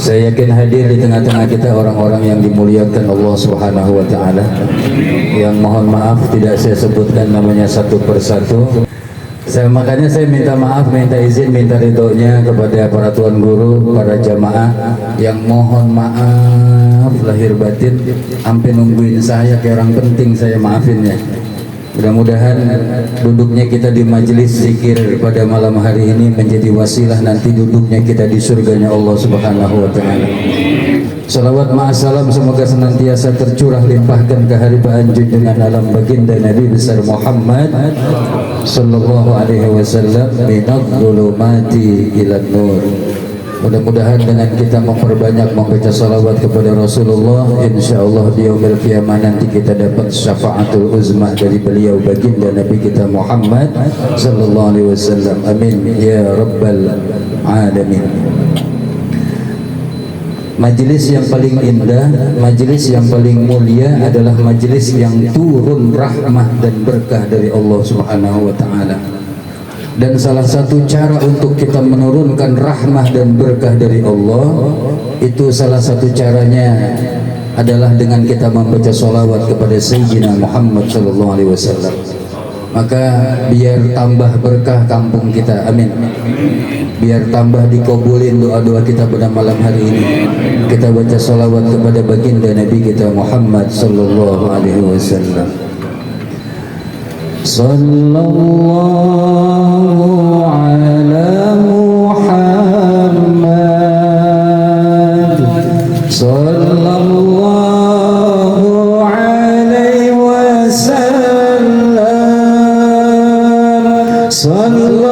Saya yakin hadir di tengah-tengah kita orang-orang yang dimuliakan Allah Subhanahu wa taala. Yang mohon maaf tidak saya sebutkan namanya satu persatu. Makanya saya minta maaf, minta izin, minta ridhonya kepada para tuan guru, para jamaah yang mohon maaf lahir batin, sampai nungguin saya kayak orang penting, saya maafin ya. Mudah-mudahan duduknya kita di majelis zikir pada malam hari ini menjadi wasilah nanti duduknya kita di surganya Allah Subhanahu wa taala. Salawat ma'asalam semoga senantiasa tercurah limpahkan keharibaan junjungan alam baginda Nabi besar Muhammad sallallahu alaihi wasallam minadh dhulumati ilan nur. Mudah-mudahan dengan kita memperbanyak membaca salawat kepada Rasulullah, insyaallah di yaumil qiyamah nanti kita dapat syafaatul uzmah dari beliau baginda Nabi kita Muhammad sallallahu alaihi wasallam. Amin ya rabbal alamin. Majelis yang paling indah, majelis yang paling mulia adalah majelis yang turun rahmah dan berkah dari Allah Subhanahu wa taala. Dan salah satu cara untuk kita menurunkan rahmah dan berkah dari Allah, itu salah satu caranya adalah dengan kita membaca sholawat kepada Sayyidina Muhammad sallallahu alaihi wasallam. Maka biar tambah berkah kampung kita, amin. Biar tambah dikabulin doa-doa kita pada malam hari ini, kita baca sholawat kepada baginda Nabi kita Muhammad sallallahu alaihi wasallam. Sallallahu ala Muhammad sallallahu alaihi wasallam. Sallallahu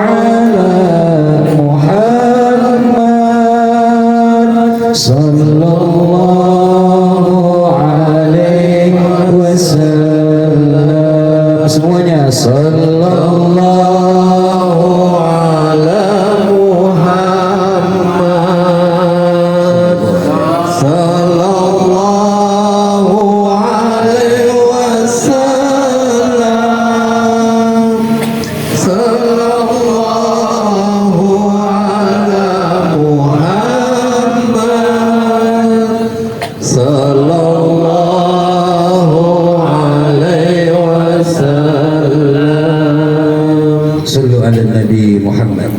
ala Muhammad sallallahu alaihi wasallam. Semuanya sallallahu ala Muhammad sallallahu alaihi wasallam. Sallallahu ala Muhammad sallallahu alaihi wasallam. Sallu ala Nabi Muhammad.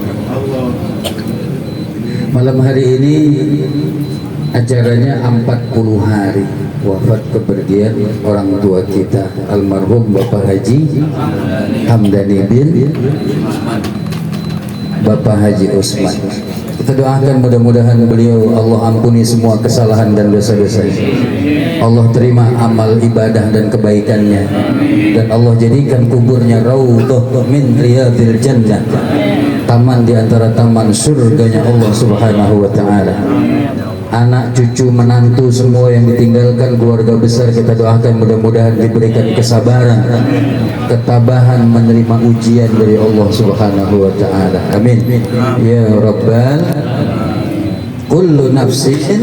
Malam hari ini acaranya 40 hari wafat kepergian orang tua kita almarhum Bapak Haji Hamdani bin Bapak Haji Usman. Kita doakan mudah-mudahan beliau Allah ampuni semua kesalahan dan dosa-dosanya. Allah terima amal ibadah dan kebaikannya, dan Allah jadikan kuburnya raudhah min riyadil jannah, taman di antara taman surganya Allah Subhanahu wa taala. Anak, cucu, menantu semua yang ditinggalkan, keluarga besar kita doakan mudah-mudahan diberikan kesabaran, ketabahan menerima ujian dari Allah Subhanahu wa taala. Amin ya rabbal. Kullu nafsin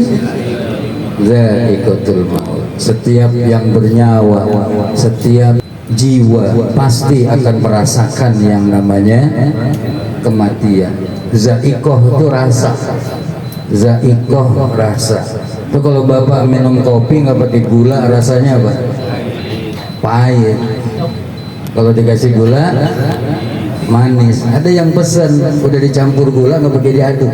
dha'iqatul maut. Setiap yang bernyawa, setiap jiwa pasti akan merasakan yang namanya kematian. Za'iqah itu rasa, za'iqah rasa. Itu kalau bapak minum kopi nggak pakai gula rasanya apa? Pahit. Kalau dikasih gula manis. Ada yang pesan udah dicampur gula nggak pakai diaduk.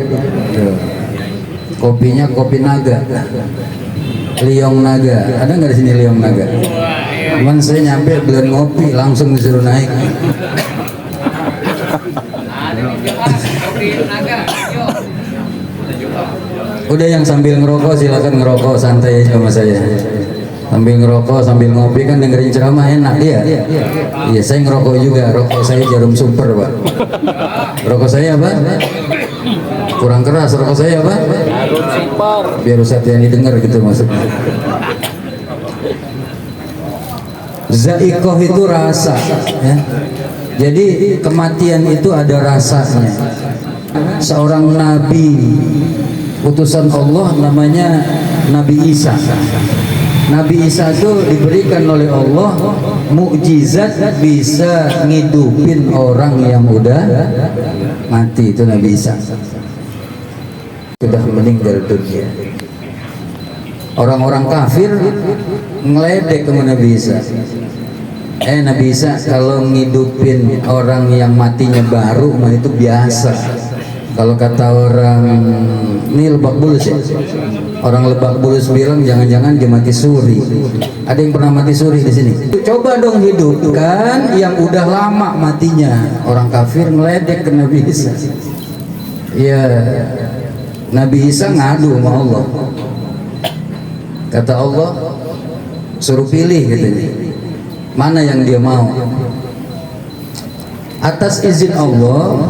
Kopinya kopi naga, liong naga. Ada nggak di sini liong naga? Cuman saya nyampe belum ngopi langsung disuruh naik. Udah yang sambil ngerokok silakan ngerokok santai aja sama saya. Sambil ngerokok sambil ngopi kan dengerin ceramah enak ya. Iya saya ngerokok juga, rokok saya Jarum Super Pak. Rokok saya apa? Kurang keras rokok saya apa? Biar Ustaz yang didengar gitu maksudnya. Za'iqah itu rasa ya. Jadi kematian itu ada rasanya. Seorang nabi utusan Allah namanya Nabi Isa. Nabi Isa itu diberikan oleh Allah mukjizat bisa ngidupin orang yang udah mati, itu Nabi Isa. sudah meninggal dunia. Orang-orang kafir ngeledek ke Nabi Isa. Nabi Isa kalau ngidupin orang yang matinya baru mah itu biasa. Kalau kata orang ini Lebak Bulus ya, orang Lebak Bulus bilang jangan-jangan dia mati suri. Ada yang pernah mati suri di sini? Coba dong hidupkan yang udah lama matinya. Orang kafir ngeledek ke Nabi Isa. Ya, Nabi Isa ngadu sama Allah. Kata Allah, suruh pilih katanya. Mana yang dia mau? Atas izin Allah,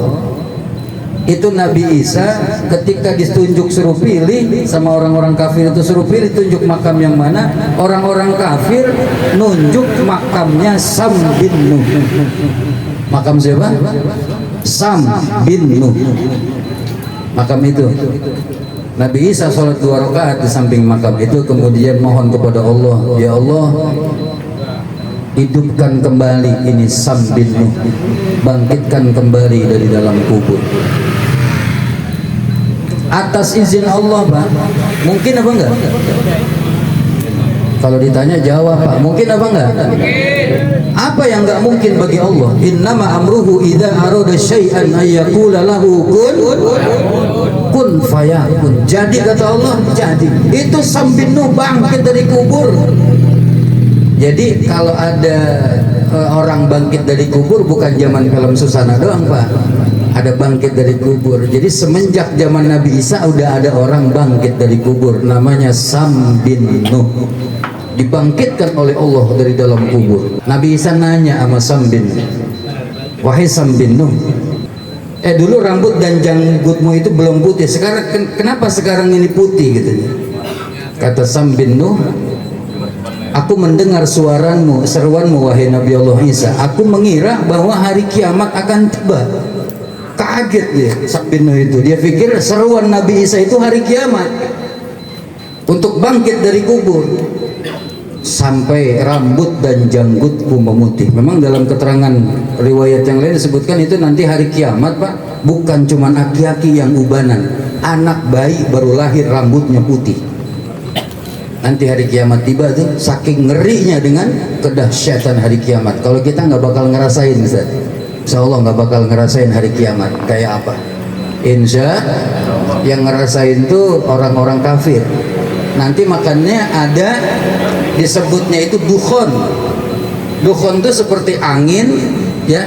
itu Nabi Isa ketika ditunjuk suruh pilih sama orang-orang kafir itu suruh pilih tunjuk makam yang mana, orang-orang kafir nunjuk makamnya Sam bin Nuh. Makam siapa? Sam bin Nuh. Makam itu Nabi Isa sholat 2 rakaat di samping makam itu, kemudian mohon kepada Allah, ya Allah, hidupkan kembali ini Sam bin Nuh, bangkitkan kembali dari dalam kubur. Atas izin Allah, Pak. Mungkin apa enggak? Kalau ditanya jawab, Pak. Mungkin apa enggak? Apa yang enggak mungkin bagi Allah? Innama amruhu idza arada syai'an ayyaqula lahu kun fayakun. Jadi kata Allah, jadi. Itu Sam bin Nuh bangkit dari kubur. Jadi kalau ada orang bangkit dari kubur bukan zaman film Susana doang, Pak. Ada bangkit dari kubur. Jadi semenjak zaman Nabi Isa udah ada orang bangkit dari kubur, namanya Sam bin Nuh. Dibangkitkan oleh Allah dari dalam kubur. Nabi Isa nanya sama Sam bin Nuh, wahai Sam bin Nuh, dulu rambut dan janggutmu itu belum putih, sekarang kenapa sekarang ini putih gitu? Kata Sam bin Nuh, aku mendengar seruanmu wahai Nabi Allah Isa. Aku mengira bahwa hari kiamat akan tiba. Kaget dia Sam bin Nuh itu. Dia pikir seruan Nabi Isa itu hari kiamat untuk bangkit dari kubur. Sampai rambut dan janggutku memutih. Memang dalam keterangan riwayat yang lain disebutkan itu nanti hari kiamat, Pak. Bukan cuma aki-aki yang ubanan, anak bayi baru lahir rambutnya putih. Nanti hari kiamat tiba tuh, saking ngerinya dengan kedahsyatan hari kiamat. Kalau kita nggak bakal ngerasain, Ustaz. Insya Allah nggak bakal ngerasain hari kiamat kayak apa. Insya yang ngerasain tuh orang-orang kafir. Nanti makannya ada disebutnya itu dukhon. Dukhon itu seperti angin ya,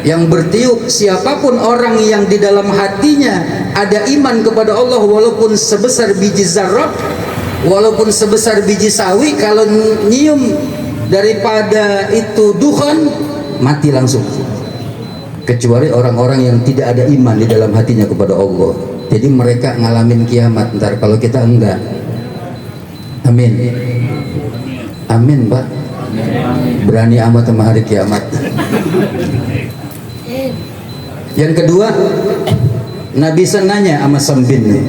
yang bertiup. Siapapun orang yang di dalam hatinya ada iman kepada Allah walaupun sebesar biji zarrah, walaupun sebesar biji sawi, kalau nyium daripada itu dukhon mati langsung. Kecuali orang-orang yang tidak ada iman di dalam hatinya kepada Allah. Jadi mereka ngalamin kiamat ntar, kalau kita enggak. Amin. Amin, Pak. Berani amat sama hari kiamat. Yang kedua, Nabi nanya sama Sam bin Nuh,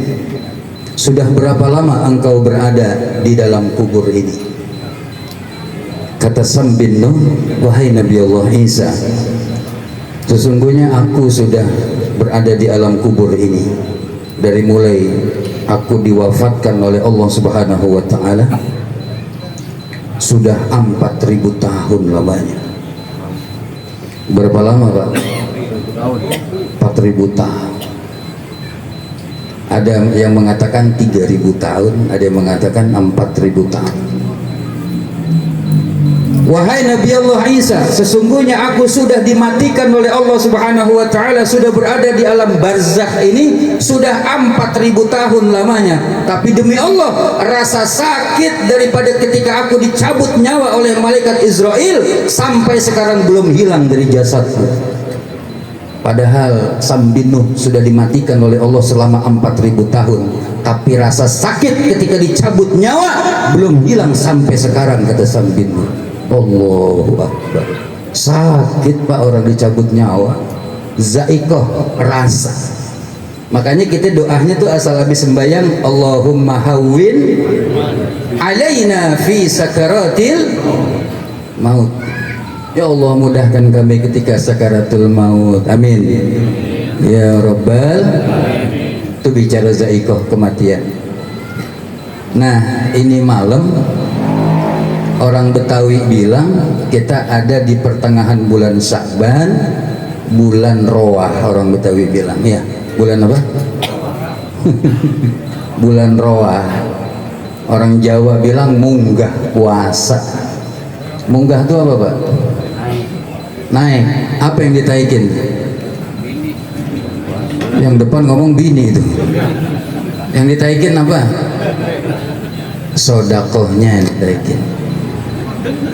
sudah berapa lama engkau berada di dalam kubur ini? Kata Sam bin Nuh, wahai Nabi Allah Isa, sesungguhnya aku sudah berada di alam kubur ini dari mulai aku diwafatkan oleh Allah Subhanahu wa taala, sudah 4.000 tahun lamanya. Berapa lama, Pak? 4.000 tahun. Ada yang mengatakan 3.000 tahun, ada yang mengatakan 4.000 tahun. Wahai Nabi Allah Isa, sesungguhnya aku sudah dimatikan oleh Allah Subhanahu wa taala, sudah berada di alam barzakh ini sudah 4.000 tahun lamanya. Tapi demi Allah, rasa sakit daripada ketika aku dicabut nyawa oleh malaikat Israel sampai sekarang belum hilang dari jasadku. Padahal Sam bin Nuh sudah dimatikan oleh Allah selama 4.000 tahun, tapi rasa sakit ketika dicabut nyawa belum hilang sampai sekarang, kata Sam bin Nuh. Allahu Akbar. Sakit, Pak, orang dicabut nyawa. Zaikoh, rasa. Makanya kita doanya tuh asal habis sembahyang, Allahumma hawwin alaina fi sakaratil maut. Ya Allah, mudahkan kami ketika sakaratul maut. Amin ya rabbal Itu bicara zaikoh, kematian. Nah, ini malam orang Betawi bilang kita ada di pertengahan bulan Sya'ban, bulan Roah. Orang Betawi bilang, ya, bulan apa? Bulan Roah. Orang Jawa bilang munggah puasa. Munggah itu apa, Pak? Naik. Apa yang ditaikin? Yang depan ngomong bini itu. Yang ditaikin apa? Sodakohnya ditaikin,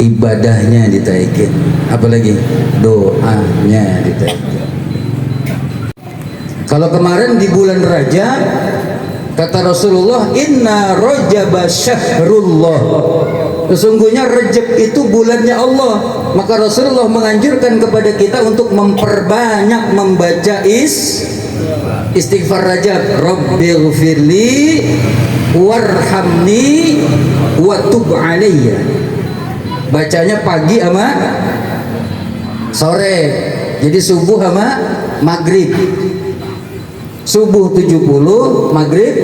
ibadahnya ditaikin, apalagi doanya ditaikin. Kalau kemarin di bulan Rajab kata Rasulullah, inna rajaba syahrullah, sesungguhnya Rajab itu bulannya Allah. Maka Rasulullah menganjurkan kepada kita untuk memperbanyak membaca istighfar Rajab. Rabbighfirli warhamni wa tub alayya. Bacanya pagi sama sore, jadi subuh sama maghrib. Subuh 70, maghrib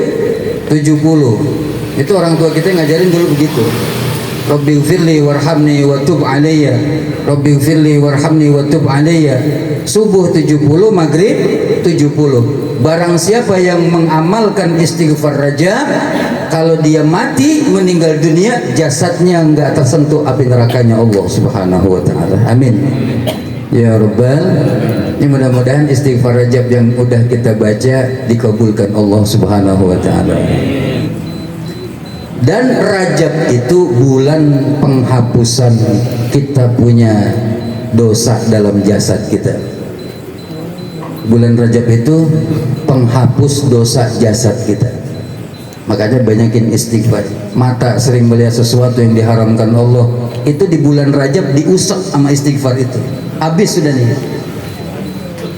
70. Itu orang tua kita ngajarin dulu begitu. Rabbighfirli warhamni wa tub alayya. Rabbighfirli warhamni wa tub alayya. Subuh 70, maghrib 70. Barang siapa yang mengamalkan istighfar Rajab, kalau dia mati meninggal dunia, jasadnya enggak tersentuh api nerakanya Allah Subhanahu wa taala. Amin. Ya Rabbal, ini mudah-mudahan istighfar Rajab yang udah kita baca dikabulkan Allah Subhanahu wa taala. Dan Rajab itu bulan penghapusan kita punya dosa dalam jasad kita. Bulan Rajab itu penghapus dosa jasad kita. Makanya banyakin istighfar. Mata sering melihat sesuatu yang diharamkan Allah, itu di bulan Rajab diusap sama istighfar itu. Habis sudah nih.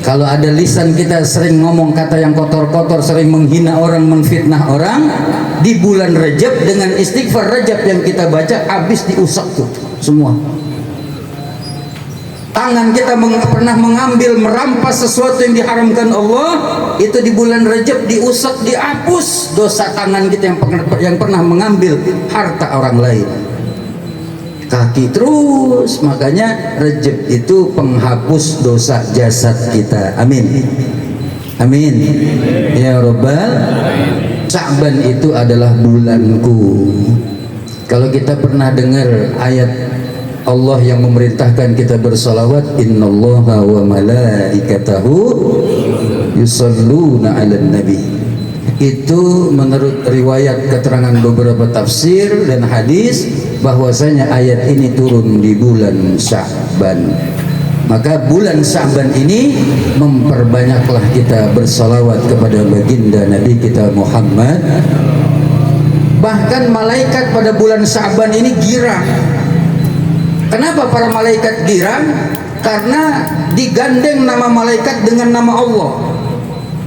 Kalau ada lisan kita sering ngomong kata yang kotor-kotor, sering menghina orang, menfitnah orang, di bulan Rajab dengan istighfar Rajab yang kita baca, habis diusap tuh semua. Tangan kita pernah mengambil, merampas sesuatu yang diharamkan Allah, itu di bulan Rajab diusap, dihapus dosa tangan kita yang pernah mengambil harta orang lain. Kaki terus, makanya Rajab itu penghapus dosa jasad kita. Amin. Amin. Ya Rabbal. Sya'ban itu adalah bulanku. Kalau kita pernah dengar ayat Allah yang memerintahkan kita bersalawat, innallaha wa malaikatahu yusalluna 'alan nabi. Itu menurut riwayat keterangan beberapa tafsir dan hadis bahwasanya ayat ini turun di bulan Sya'ban. Maka bulan Sya'ban ini memperbanyaklah kita bersalawat kepada baginda Nabi kita Muhammad. Bahkan malaikat pada bulan Sya'ban ini girang. Kenapa para malaikat girang? Karena digandeng nama malaikat dengan nama Allah.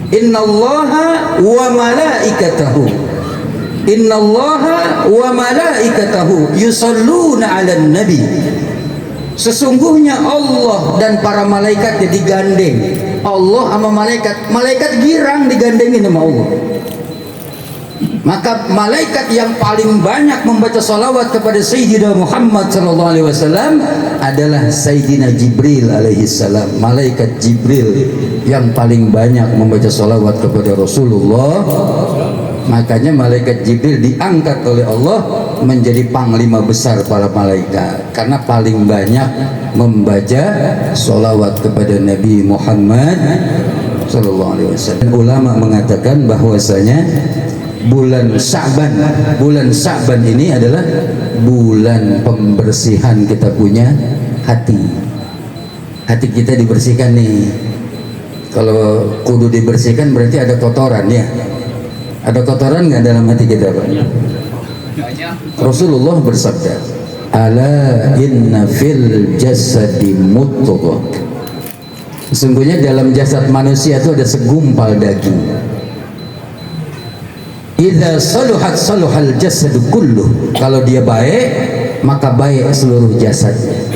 Innallaha wa malaikatahu, innallaha wa malaikatahu yusalluna 'alan nabi. Sesungguhnya Allah dan para malaikatnya digandeng. Allah sama malaikat, malaikat girang digandengin sama Allah. Maka malaikat yang paling banyak membaca salawat kepada Sayyidina Muhammad sallallahu alaihi wasallam adalah Sayyidina Jibril alaihi salam. Malaikat Jibril yang paling banyak membaca salawat kepada Rasulullah. Makanya malaikat Jibril diangkat oleh Allah menjadi panglima besar para malaikat, karena paling banyak membaca salawat kepada Nabi Muhammad sallallahu alaihi wasallam. Ulama mengatakan bahwasanya bulan Sya'ban ini adalah bulan pembersihan kita punya hati. Hati kita dibersihkan nih. Kalau kudu dibersihkan berarti ada kotoran ya. Ada kotoran nggak dalam hati kita, Pak? Rasulullah bersabda, ala inna fil jasadi mudghah. Sesungguhnya dalam jasad manusia itu ada segumpal daging. Idza saluhat saluhal jasad kulluh. Kalau dia baik, maka baik seluruh jasadnya.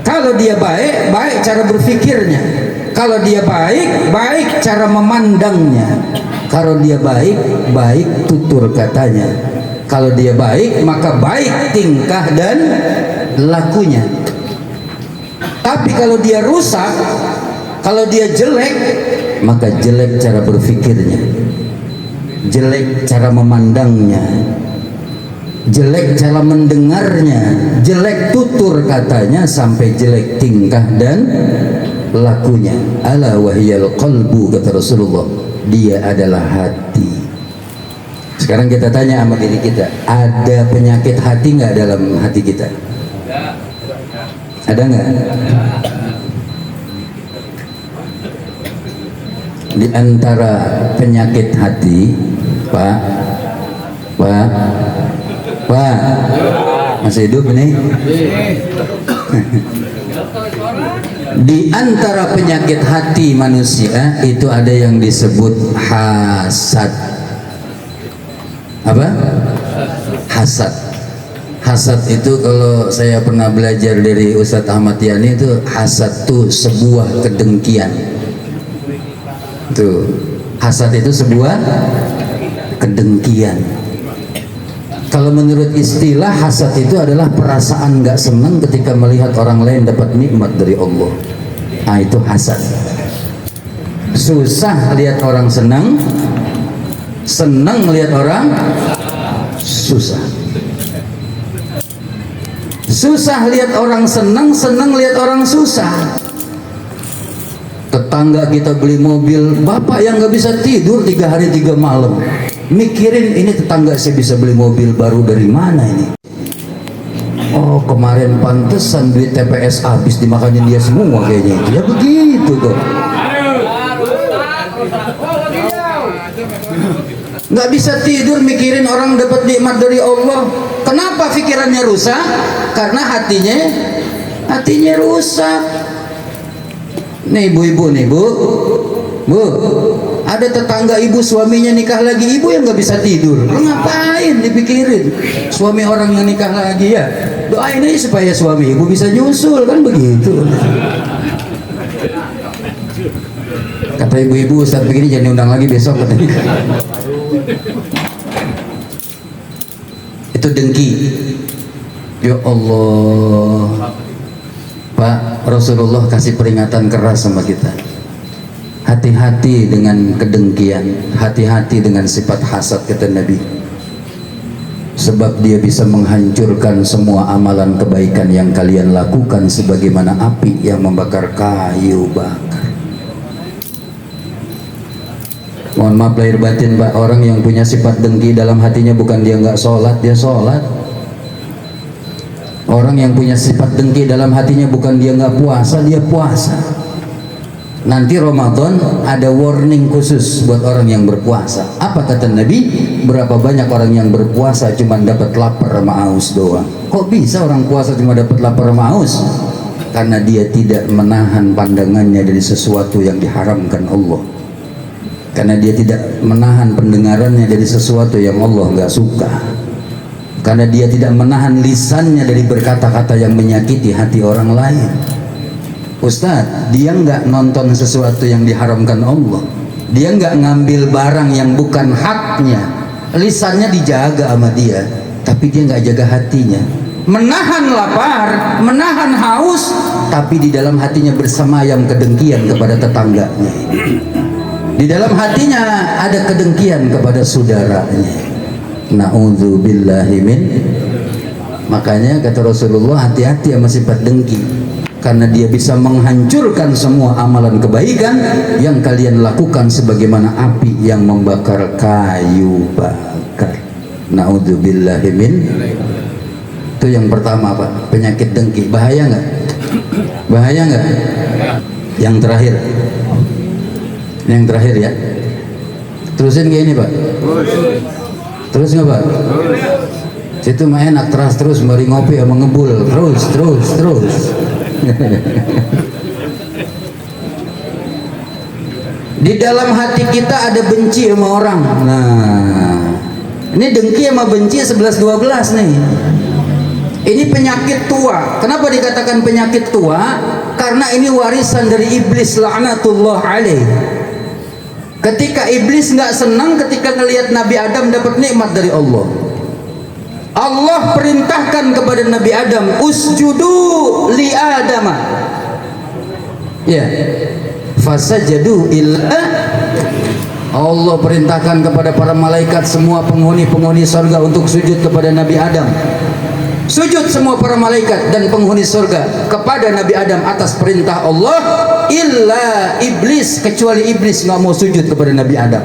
Kalau dia baik, baik cara berfikirnya. Kalau dia baik, baik cara memandangnya. Kalau dia baik, baik tutur katanya. Kalau dia baik, maka baik tingkah dan lakunya. Tapi kalau dia rusak, kalau dia jelek, maka jelek cara berpikirnya, jelek cara memandangnya, jelek cara mendengarnya, jelek tutur katanya, sampai jelek tingkah dan lakunya. Ala wahyal qalbu, kata Rasulullah, dia adalah hati. Sekarang kita tanya sama diri kita, ada penyakit hati nggak dalam hati kita? Ada nggak? Di antara penyakit hati, Pak, masih hidup ini? Di antara penyakit hati manusia itu ada yang disebut hasad. Apa? Hasad. Hasad itu kalau saya pernah belajar dari Ustadz Ahmad Yani, itu hasad itu sebuah kedengkian. Tuh, hasad itu sebuah kedengkian. Kalau menurut istilah, hasad itu adalah perasaan nggak senang ketika melihat orang lain dapat nikmat dari Allah. Nah, itu hasad. Susah lihat orang senang, senang melihat orang susah. Susah lihat orang senang, senang lihat orang susah. Tetangga kita beli mobil, bapak yang nggak bisa tidur 3 hari 3 malam, mikirin ini tetangga saya bisa beli mobil baru dari mana ini. Oh, kemarin pantesan duit TPS habis dimakanin dia semua kayaknya. Ya begitu kok. Nggak bisa tidur mikirin orang dapat nikmat dari Allah. Kenapa pikirannya rusak? Karena hatinya rusak. Nih ibu-ibu nih, bu, ada tetangga ibu suaminya nikah lagi, ibu yang nggak bisa tidur. Lu ngapain dipikirin suami orang yang nikah lagi? Ya doain aja supaya suami ibu bisa nyusul, kan begitu. Kata ibu-ibu, Ustadz begini jangan diundang lagi besok katanya. Itu dengki. Ya Allah, Pak, Rasulullah kasih peringatan keras sama kita. Hati-hati dengan kedengkian, hati-hati dengan sifat hasad, kata Nabi. Sebab dia bisa menghancurkan semua amalan kebaikan yang kalian lakukan, sebagaimana api yang membakar kayu bakar. Mohon maaf lahir batin, Pak, orang yang punya sifat dengki dalam hatinya bukan dia nggak sholat, dia sholat. Orang yang punya sifat dengki dalam hatinya bukan dia nggak puasa, dia puasa. Nanti Ramadan ada warning khusus buat orang yang berpuasa. Apa kata Nabi? Berapa banyak orang yang berpuasa cuma dapat lapar sama haus doang. Kok bisa orang puasa cuma dapat lapar sama haus? Karena dia tidak menahan pandangannya dari sesuatu yang diharamkan Allah. Karena dia tidak menahan pendengarannya dari sesuatu yang Allah nggak suka. Karena dia tidak menahan lisannya dari berkata-kata yang menyakiti hati orang lain. Ustadz, dia nggak nonton sesuatu yang diharamkan Allah. Dia nggak ngambil barang yang bukan haknya. Lisannya dijaga sama dia, tapi dia nggak jaga hatinya. Menahan lapar, menahan haus, tapi di dalam hatinya bersemayam kedengkian kepada tetangganya. Di dalam hatinya ada kedengkian kepada saudaranya. Na'udzubillahi min. Makanya kata Rasulullah, hati-hati sama sifat dengki, karena dia bisa menghancurkan semua amalan kebaikan yang kalian lakukan, sebagaimana api yang membakar kayu bakar. Na'udzubillahi min. Itu yang pertama, Pak, penyakit dengki. Bahaya nggak? Bahaya nggak? Yang terakhir, yang terakhir ya. Terusin kayak ini, Pak. Terus nggak, Pak? Situ mah enak, terus mari ngopi sama ngebul, terus. Di dalam hati kita ada benci sama orang. Nah, ini dengki sama benci 11-12 nih. Ini penyakit tua. Kenapa dikatakan penyakit tua? Karena ini warisan dari iblis laknatullah alaih. Ketika iblis nggak senang ketika ngelihat Nabi Adam dapat nikmat dari Allah, Allah perintahkan kepada Nabi Adam, usjudu li Adama. Ya, fasajadu illa, Allah perintahkan kepada para malaikat semua penghuni surga untuk sujud kepada Nabi Adam. Sujud semua para malaikat dan penghuni surga kepada Nabi Adam atas perintah Allah, illa iblis, kecuali iblis nggak mau sujud kepada Nabi Adam.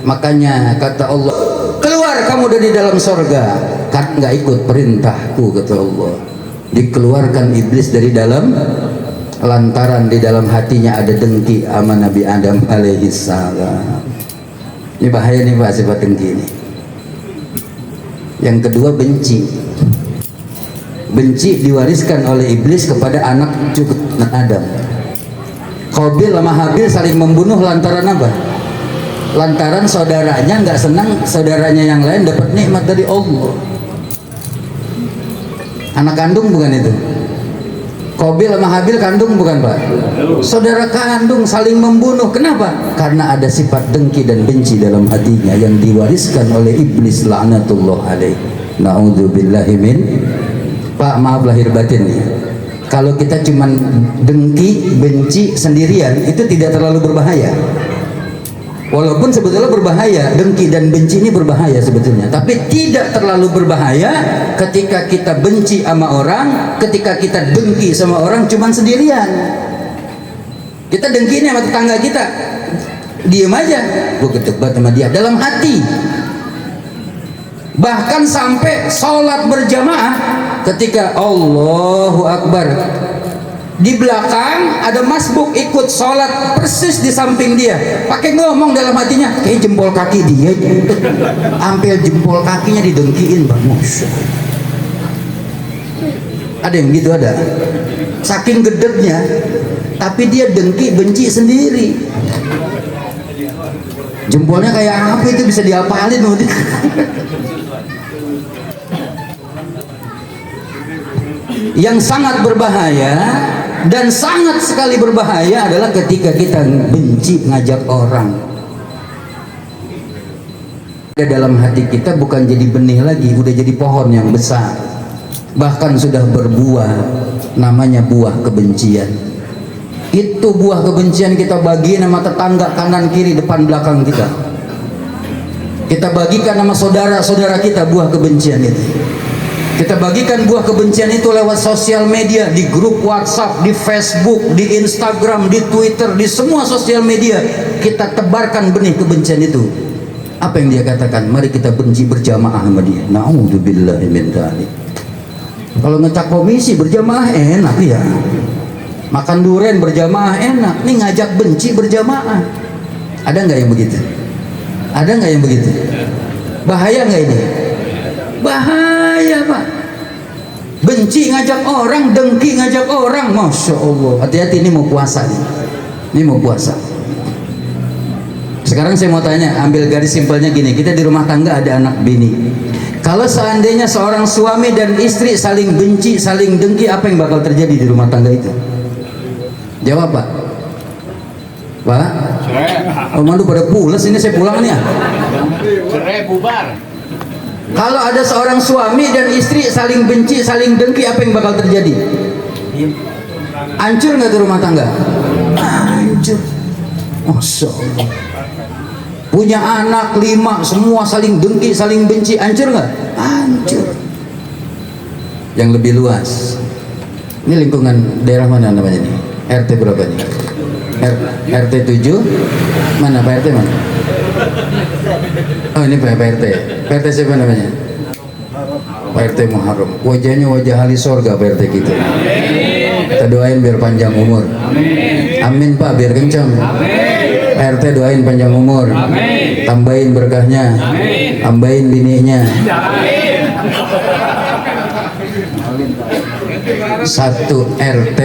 Makanya kata Allah, keluar kamu dari dalam surga, kan nggak ikut perintahku, kata Allah. Dikeluarkan iblis dari dalam, lantaran di dalam hatinya ada dengki sama Nabi Adam alaihissalam. Ini bahaya nih Pak, sifat dengki ini. Yang kedua, benci. Benci diwariskan oleh iblis kepada anak cucu Adam. Qabil sama Habil saling membunuh lantaran apa? Lantaran saudaranya nggak senang saudaranya yang lain dapat nikmat dari Allah. Anak kandung bukan itu? Qabil sama Habil kandung bukan Pak? Saudara kandung saling membunuh. Kenapa? Karena ada sifat dengki dan benci dalam hatinya yang diwariskan oleh iblis laknatullah alaih. Na'udzubillahi min. Pak, maaf lahir batin nih. Kalau kita cuman dengki, benci sendirian itu tidak terlalu berbahaya. Walaupun sebetulnya berbahaya, dengki dan benci ini berbahaya sebetulnya. Tapi tidak terlalu berbahaya ketika kita benci sama orang, ketika kita dengki sama orang cuman sendirian. Kita dengki ini sama tetangga kita, diem aja, gue kedebat sama dia dalam hati. Bahkan sampai sholat berjamaah, ketika Allahu Akbar, di belakang ada masbuk ikut sholat persis di samping dia, pakai ngomong dalam hatinya, kayak jempol kaki dia, hampir jempol kakinya didengkiin Pak. Masya. Ada yang gitu, ada. Saking gedegnya, tapi dia dengki, benci sendiri. Jempolnya kayak apa itu bisa diapalin loh. Yang sangat berbahaya dan sangat sekali berbahaya adalah ketika kita benci ngajak orang. Dalam hati kita bukan jadi benih lagi, udah jadi pohon yang besar, bahkan sudah berbuah, namanya buah kebencian. Itu buah kebencian kita bagiin sama tetangga kanan kiri depan belakang kita. Kita bagikan sama saudara-saudara kita buah kebencian itu. Kita bagikan buah kebencian itu lewat sosial media, di grup WhatsApp, di Facebook, di Instagram, di Twitter, di semua sosial media. Kita tebarkan benih kebencian itu. Apa yang dia katakan? Mari kita benci berjamaah sama dia. Na'udzubillahi min dzalik. Kalau ngecak komisi berjamaah enak ya. Makan durian berjamaah enak. Nih ngajak benci berjamaah. Ada nggak yang begitu? Ada nggak yang begitu? Bahaya nggak ini? Bahaya Pak. Benci ngajak orang, dengki ngajak orang. Masya Allah. Hati-hati, ini mau puasa nih. Ini mau puasa. Sekarang saya mau tanya, ambil garis simpelnya gini. Kita di rumah tangga ada anak bini. Kalau seandainya seorang suami dan istri saling benci, saling dengki, apa yang bakal terjadi di rumah tangga itu? Jawab Pak. Pak? Oh malu pada pulas, ini saya pulang nih ya. Cerai bubar. Kalau ada seorang suami dan istri saling benci, saling dengki, apa yang bakal terjadi? Hancur nggak tuh rumah tangga? Hancur. Masya Allah. Punya anak 5, semua saling dengki, saling benci, hancur nggak? Hancur. Yang lebih luas, ini lingkungan daerah mana namanya nih? RT berapa nih? RT 7? Mana Pak RT mana? Oh ini Pak RT. Pak RT siapa namanya? Pak RT Muharram. Wajahnya wajah ahli sorga Pak RT kita. Kita doain biar panjang umur. Amin Pak, biar kencang. Pak RT doain panjang umur. Tambahin berkahnya. Tambahin bininya. Satu RT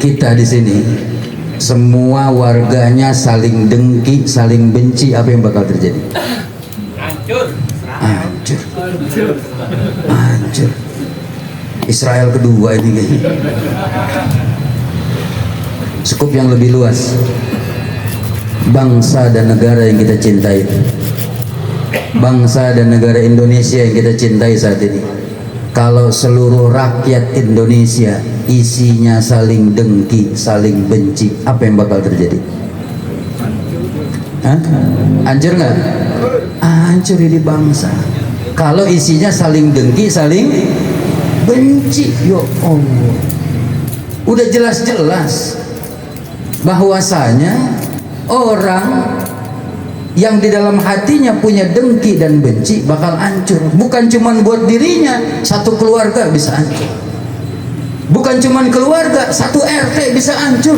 kita di sini, semua warganya saling dengki, saling benci, apa yang bakal terjadi? Hancur. Hancur. Hancur. Israel kedua ini. skup yang lebih luas, bangsa dan negara yang kita cintai, bangsa dan negara Indonesia yang kita cintai saat ini. Kalau seluruh rakyat Indonesia isinya saling dengki, saling benci, apa yang bakal terjadi? Hah? Hancur nggak? Hancur ini bangsa. Kalau isinya saling dengki, saling benci, ya Allah. Udah jelas-jelas bahwasanya orang yang di dalam hatinya punya dengki dan benci bakal hancur. Bukan cuman buat dirinya, satu keluarga bisa hancur. Bukan cuman keluarga, satu RT bisa hancur.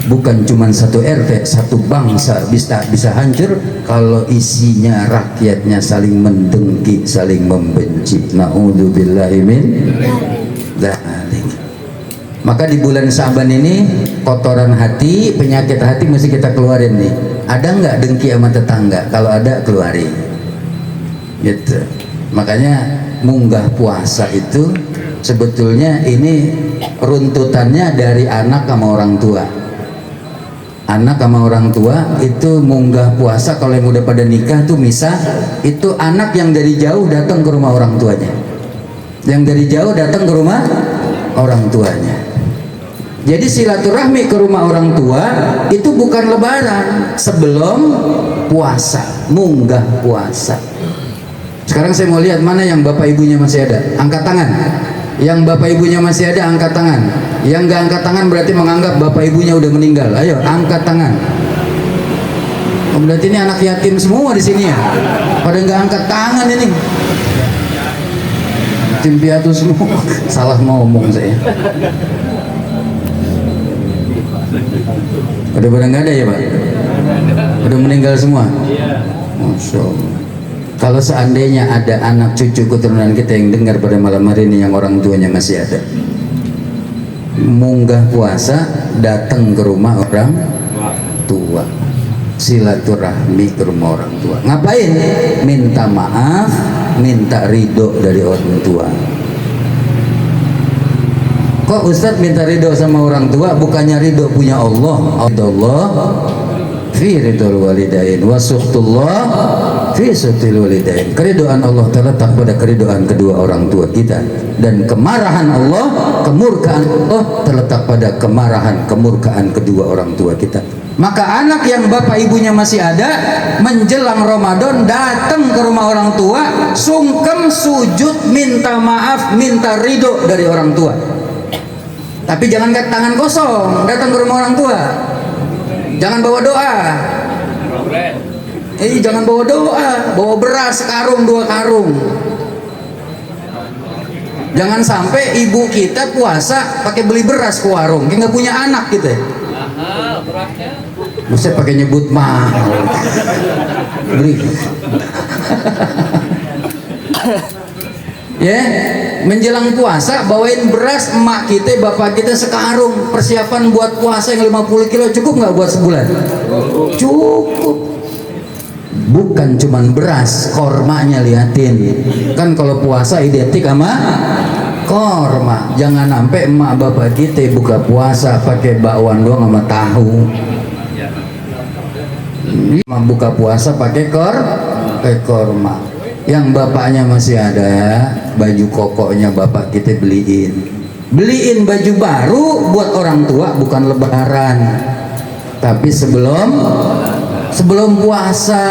Bukan cuman satu RT, satu bangsa bisa hancur kalau isinya rakyatnya saling mendengki, saling membenci. Na'udzubillahi min dzalik. Maka di bulan Sa'ban ini kotoran hati, penyakit hati mesti kita keluarin nih. Ada nggak dengki sama tetangga? Kalau ada, keluarin. Gitu. Makanya munggah puasa itu sebetulnya ini runtutannya dari anak sama orang tua. Anak sama orang tua itu munggah puasa. Kalau yang udah pada nikah tuh misah, itu anak yang dari jauh datang ke rumah orang tuanya. Yang dari jauh datang ke rumah orang tuanya. Jadi silaturahmi ke rumah orang tua itu bukan lebaran, sebelum puasa, munggah puasa. Sekarang saya mau lihat mana yang bapak ibunya masih ada, angkat tangan. Yang bapak ibunya masih ada, angkat tangan. Yang nggak angkat tangan berarti menganggap bapak ibunya udah meninggal. Ayo angkat tangan. Oh, berarti ini anak yatim semua di sini ya, pada nggak angkat tangan ini. Yatim piatu semua. Salah ngomong saya. Udah pada nggak ada ya Pak? Udah meninggal semua? Masya Allah. Kalau seandainya ada anak cucu keturunan kita yang dengar pada malam hari ini yang orang tuanya masih ada, munggah puasa datang ke rumah orang tua, silaturahmi ke rumah orang tua. Ngapain? Minta maaf, minta ridho dari orang tua. Kok Ustadz minta ridho sama orang tua, bukannya ridho punya Allah? Allah fi ridhol walidain wa suhtullah fi suhtil walidain. Keridoan Allah terletak pada keridoan kedua orang tua kita, dan kemarahan Allah, kemurkaan Allah terletak pada kemarahan, kemurkaan kedua orang tua kita. Maka anak yang bapak ibunya masih ada, menjelang Ramadan datang ke rumah orang tua, sungkem, sujud, minta maaf, minta ridho dari orang tua. Tapi jangan tangan kosong datang ke rumah orang tua. Jangan bawa doa. Jangan bawa doa, bawa beras sekarung, 2 karung. Jangan sampai ibu kita puasa pakai beli beras ke warung, kayak nggak punya anak gitu. Buset, pakai nyebut mahal. Beli. Ya, menjelang puasa bawain beras emak kita, bapak kita sekarung. Persiapan buat puasa yang 50 kilo cukup nggak buat sebulan? Cukup. Bukan cuman beras, kormanya liatin. Kan kalau puasa identik sama korma. Jangan sampai emak bapak kita buka puasa pakai bakwan doang sama tahu. Buka puasa pakai korma. Yang bapaknya masih ada, baju kokonya bapak kita beliin baju baru buat orang tua, bukan lebaran tapi sebelum puasa.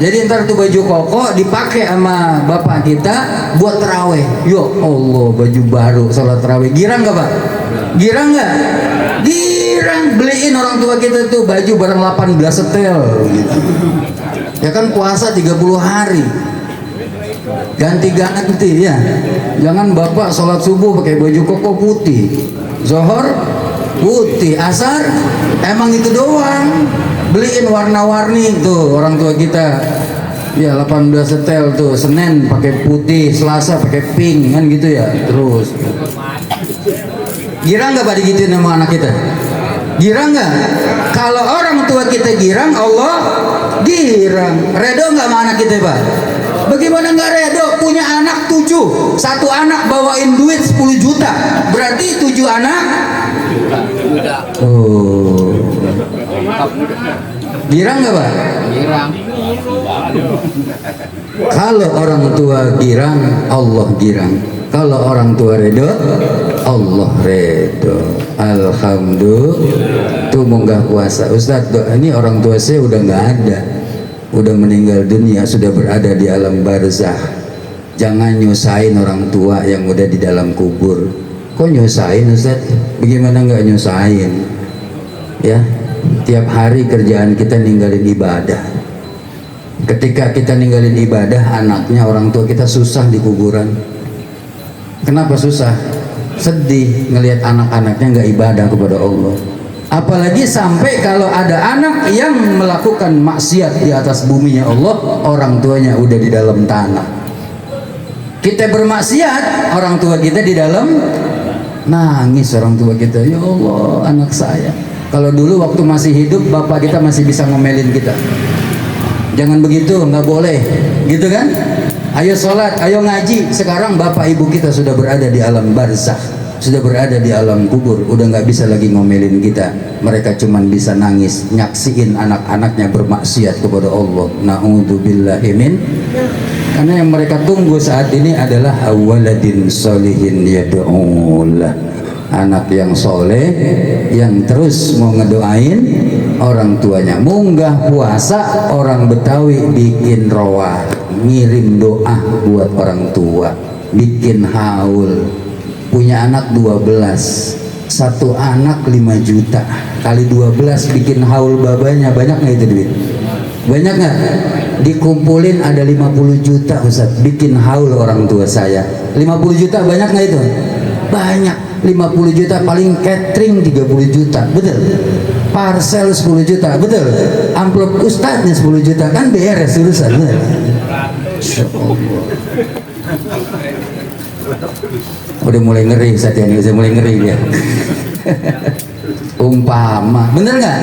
Jadi ntar tuh baju koko dipakai sama bapak kita buat terawih. Yo Allah, baju baru sholat terawih. Girang nggak Pak? Girang nggak? Girang. Beliin orang tua kita tuh baju barang 18 setel gitu. Ya kan puasa 30 hari, ganti-ganti ya. Jangan bapak sholat subuh pakai baju koko putih, zohor putih, asar emang itu doang. Beliin warna-warni tuh orang tua kita ya, 18 setel tuh. Senin pakai putih, Selasa pakai pink kan gitu ya. Terus girang nggak Pak digituin sama anak kita? Girang nggak? Kalau orang tua kita girang, Allah girang. Redo nggak sama anak kita Pak? Bagaimana nggak redo? Punya anak 7, satu anak bawain duit 10 juta, berarti 7 anak Enggak. Oh. Girang nggak Pak? Girang. Kalau orang tua girang, Allah girang. Kalau orang tua redo, Allah redo. Alhamdulillah. Tuh munggah puasa. Ustadz, ini orang tua saya udah nggak ada, udah meninggal dunia, sudah berada di alam barzah. Jangan nyusahin orang tua yang udah di dalam kubur. Kok nyusahin Ustadz? Bagaimana nggak nyusahin? Ya, tiap hari kerjaan kita ninggalin ibadah. Ketika kita ninggalin ibadah, anaknya orang tua kita susah di kuburan. Kenapa susah? Sedih ngelihat anak-anaknya nggak ibadah kepada Allah. Apalagi sampai kalau ada anak yang melakukan maksiat di atas buminya Allah, orang tuanya udah di dalam tanah. Kita bermaksiat, orang tua kita di dalam, nangis orang tua kita, ya Allah anak saya. Kalau dulu waktu masih hidup, bapak kita masih bisa ngomelin kita. Jangan begitu, nggak boleh, gitu kan? Ayo sholat, ayo ngaji. Sekarang bapak ibu kita sudah berada di alam barzakh, sudah berada di alam kubur, udah nggak bisa lagi ngomelin kita. Mereka cuman bisa nangis, nyaksiin anak-anaknya bermaksiat kepada Allah. Na'udzubillahi min. Karena yang mereka tunggu saat ini adalah awaladin solihin yad'ulah, anak yang soleh yang terus mau ngedoain orang tuanya. Munggah puasa, orang Betawi bikin roa, ngirim doa buat orang tua, bikin haul. Punya anak 12, satu anak 5 juta kali 12 bikin haul babanya. Banyak nggak itu duit? Banyak nggak? Dikumpulin ada 50 juta Ustaz, bikin haul orang tua saya. 50 juta banyak nggak itu? Banyak. 50 juta, paling catering 30 juta, betul? Parcel 10 juta, betul? Amplop ustadznya 10 juta, kan beres urusan. Insya Allah. Udah mulai ngeri saat ini, udah mulai ngeri dia. Umpama, bener nggak?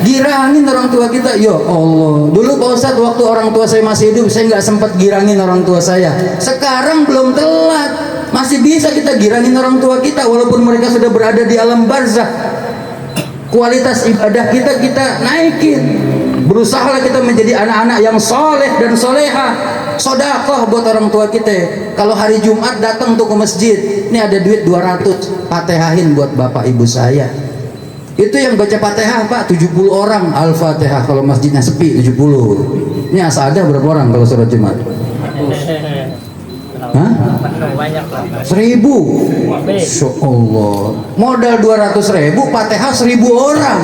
Girangin orang tua kita, ya Allah. Dulu Pak Ustadz waktu orang tua saya masih hidup, saya nggak sempat girangin orang tua saya. Sekarang belum telat, masih bisa kita girangin orang tua kita walaupun mereka sudah berada di alam barzakh. Kualitas ibadah kita naikin. Berusahalah kita menjadi anak-anak yang soleh dan soleha. Sodakoh buat orang tua kita. Kalau hari Jumat datang tuh ke masjid, ini ada duit 200, patehahin buat bapak ibu saya. Itu yang baca Fatihah Pak 70 orang Al-Fatihah, kalau masjidnya sepi 70. Ini ada berapa orang kalau sholat Jumat? Hah? 1000. Insya Allah. Modal 200.000, Fatihah 1000 orang.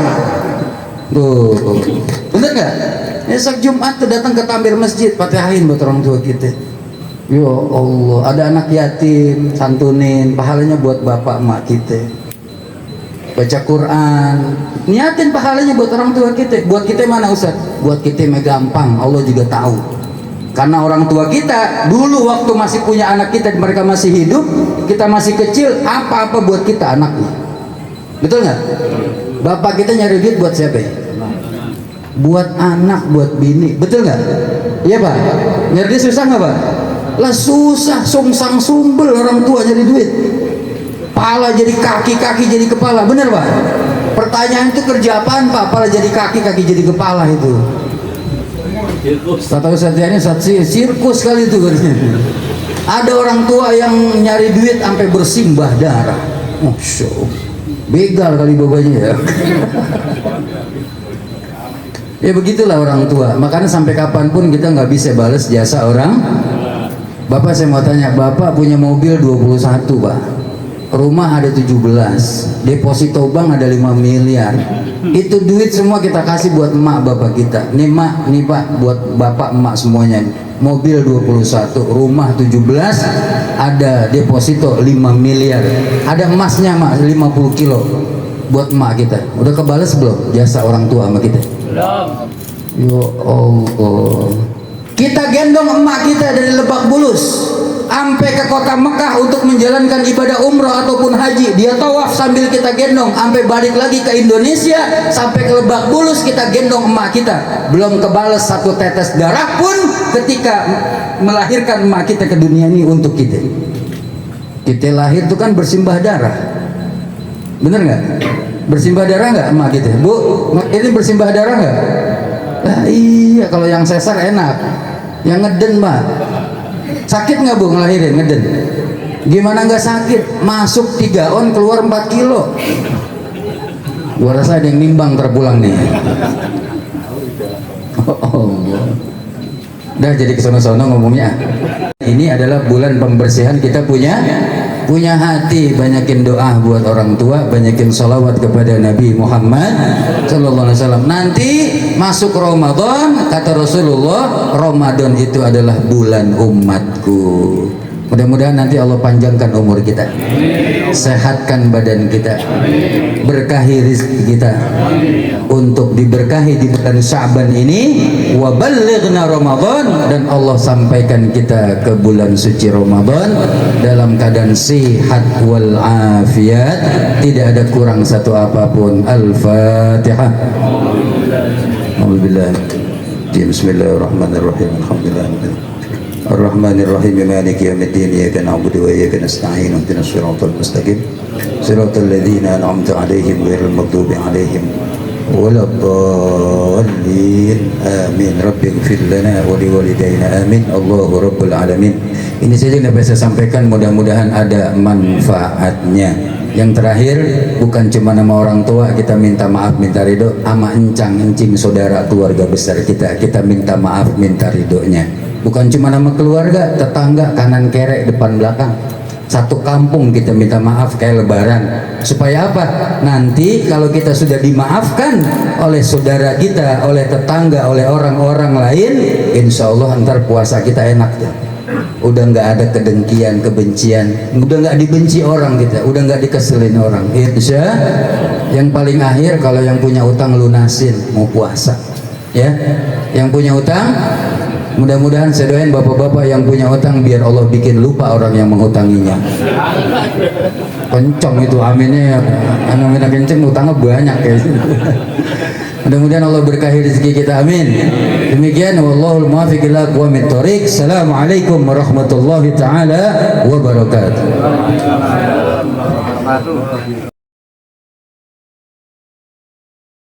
Tuh, bener nggak? Besok Jumat tuh datang ke tambir masjid, Fatihahin buat orang tua kita. Ya Allah, ada anak yatim, santunin, pahalanya buat bapak emak kita. Baca Quran, niatin pahalanya buat orang tua kita. Buat kita mana Ustaz? Buat kita mah gampang, Allah juga tahu. Karena orang tua kita dulu waktu masih punya anak kita, mereka masih hidup, kita masih kecil, apa-apa buat kita anaknya. Betul nggak? Bapak kita nyari duit buat siapa? Buat anak, buat bini. Betul nggak? Iya Pak. Nyari duit susah nggak Pak? Lah susah, sungsang sumbel orang tua nyari duit. Pala jadi kaki, kaki jadi kepala, bener Pak? Pertanyaan itu kerja apaan Pak? Pala jadi kaki, kaki jadi kepala itu. Kata Ustaz ini sirkus kali itu. Ada orang tua yang nyari duit sampai bersimbah darah. Oh, show. Begal kali bapaknya ya. Ya begitulah orang tua. Makanya sampai kapanpun kita nggak bisa balas jasa orang. Bapak, saya mau tanya, Bapak punya mobil 21 Pak, rumah ada 17, deposito bank ada 5 miliar. Itu duit semua kita kasih buat emak bapak kita. Nih mak, nih Pak, buat bapak emak semuanya. Mobil 21, rumah 17, ada deposito 5 miliar. Ada emasnya mak 50 kilo buat emak kita. Udah kebales belum jasa orang tua sama kita? Belum. Ya Allah. Kita gendong emak kita dari Lebak Bulus sampai ke kota Mekah untuk menjalankan ibadah umroh ataupun haji. Dia tawaf sambil kita gendong, sampai balik lagi ke Indonesia, sampai ke Lebak Bulus kita gendong emak kita. Belum kebales satu tetes darah pun ketika melahirkan emak kita ke dunia ini untuk kita. Kita lahir itu kan bersimbah darah, bener nggak? Bersimbah darah nggak emak gitu? Bu, ini bersimbah darah nggak? Nah, iya, kalau yang sesar enak, yang ngeden mah sakit nggak bu ngelahirin ngeden? Gimana nggak sakit? Masuk 3 on keluar 4 kilo. Gua rasa ada yang nimbang terpulang nih. Udah jadi kesono-sono ngomongnya. Ini adalah bulan pembersihan, kita punya hati, banyakin doa buat orang tua, banyakin sholawat kepada Nabi Muhammad sallallahu alaihi wasallam. Nanti masuk Ramadan, kata Rasulullah, Ramadan itu adalah bulan umatku. Mudah-mudahan nanti Allah panjangkan umur kita, sehatkan badan kita, berkahi rizki kita, untuk diberkahi di bulan Sya'ban ini, wa ballighna Ramadan, dan Allah sampaikan kita ke bulan suci Ramadan dalam keadaan sihat wal afiat, tidak ada kurang satu apapun. Al-Fatihah. Alhamdulillah. Bismillahirrahmanirrahim. Alhamdulillah. Ar-Rahmanir-Rahim, Maliki yaumiddin, iyyaka na'budu wa iyyaka nasta'in, ihdinas siratal mustaqim, siratal ladzina an'amta 'alaihim ghairil maghdubi 'alaihim waladdallin. Amin. Rabbighfir lana wa liwalidayna. Amin. Allahu rabbul alamin. Ini saja yang dapat saya sampaikan, mudah-mudahan ada manfaatnya. Yang terakhir, bukan cuma nama orang tua kita minta maaf, minta ridho, ama encang encing saudara keluarga besar kita minta maaf, minta ridhonya. Bukan cuma nama keluarga, tetangga, kanan kere, depan belakang, satu kampung kita minta maaf kayak lebaran. Supaya apa? Nanti kalau kita sudah dimaafkan oleh saudara kita, oleh tetangga, oleh orang-orang lain, insya Allah ntar puasa kita enak ya. Udah nggak ada kedengkian, kebencian, udah nggak dibenci orang kita, udah nggak dikeselin orang. Insya yang paling akhir, kalau yang punya utang lunasin, mau puasa ya. Yang punya utang, mudah-mudahan saya doain bapak-bapak yang punya utang, biar Allah bikin lupa orang yang menghutanginya. Kencang itu aminnya ya, amin kenceng, utangnya banyak kayak gitu. Mudah-mudahan Allah berkahi rezeki kita, amin. Demikian, wallahul muwaffiq ila aqwamit thoriq. Assalamualaikum warahmatullahi taala wabarakatuh.